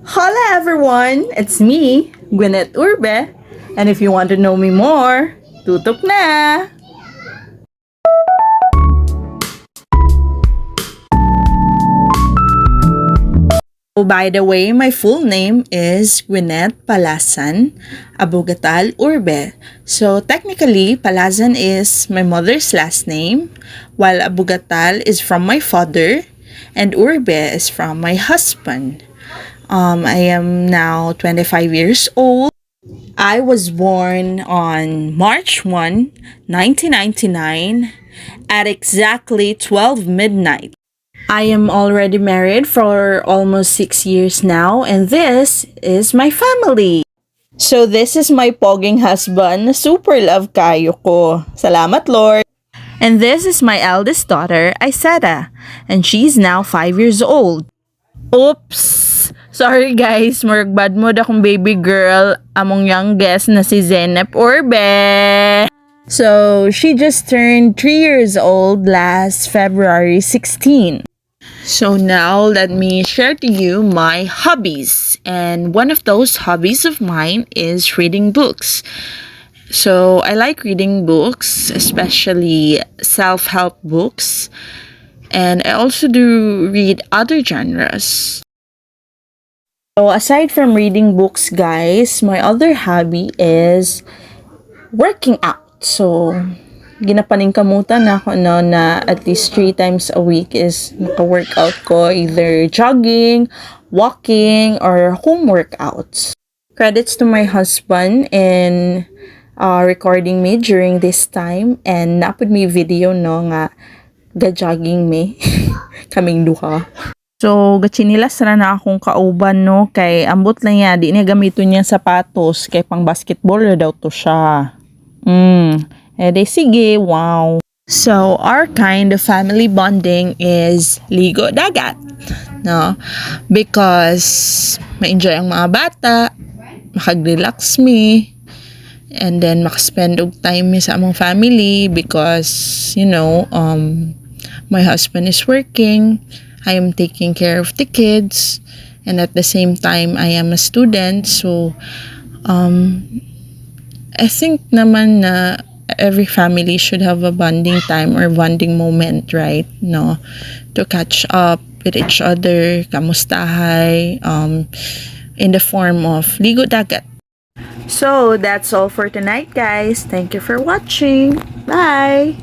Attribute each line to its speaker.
Speaker 1: Hola everyone! It's me, Gwyneth Urbe. And if you want to know me more, tutok na! Oh, by the way, my full name is Gwyneth Palasan Abugatal Urbe. So technically, Palasan is my mother's last name, while Abugatal is from my father, and Urbe is from my husband. I am now 25 years old. I was born on March 1, 1999 at exactly 12 midnight. I am already married for almost 6 years now, and this is my family. So this is my pogging husband. Super love kayo ko. Salamat, Lord. And this is my eldest daughter, Iseta, and she's now 5 years old. Oops! Sorry guys, murag bad mood akong baby girl among youngest na si Zenep Orbe. So, she just turned 3 years old last February 16. So now let me share to you my hobbies. And one of those hobbies of mine is reading books. So I like reading books, especially self-help books. And I also do read other genres. So aside from reading books, guys, my other hobby is working out. So ginapaningkamutan na ako na at least 3 times a week is naka-workout ko, either jogging, walking, or home workouts. Credits to my husband in recording me during this time, and napod me video no nga ga-jogging me kaming duha. So, gachinilas na akong kauban no, kay ambot lang niya, di niya gamiton niya sapatos, kay pang basketball na daw to siya. De sige, wow. So, our kind of family bonding is ligo dagat, no? Because ma-enjoy ang mga bata, makag-relax me, and then makaspend og time mi sa among family because, my husband is working, I am taking care of the kids, and at the same time, I am a student, so, I think naman na every family should have a bonding time or bonding moment, right? No, to catch up with each other, kamustahay, in the form of ligo dagat. So that's all for tonight, guys. Thank you for watching. Bye.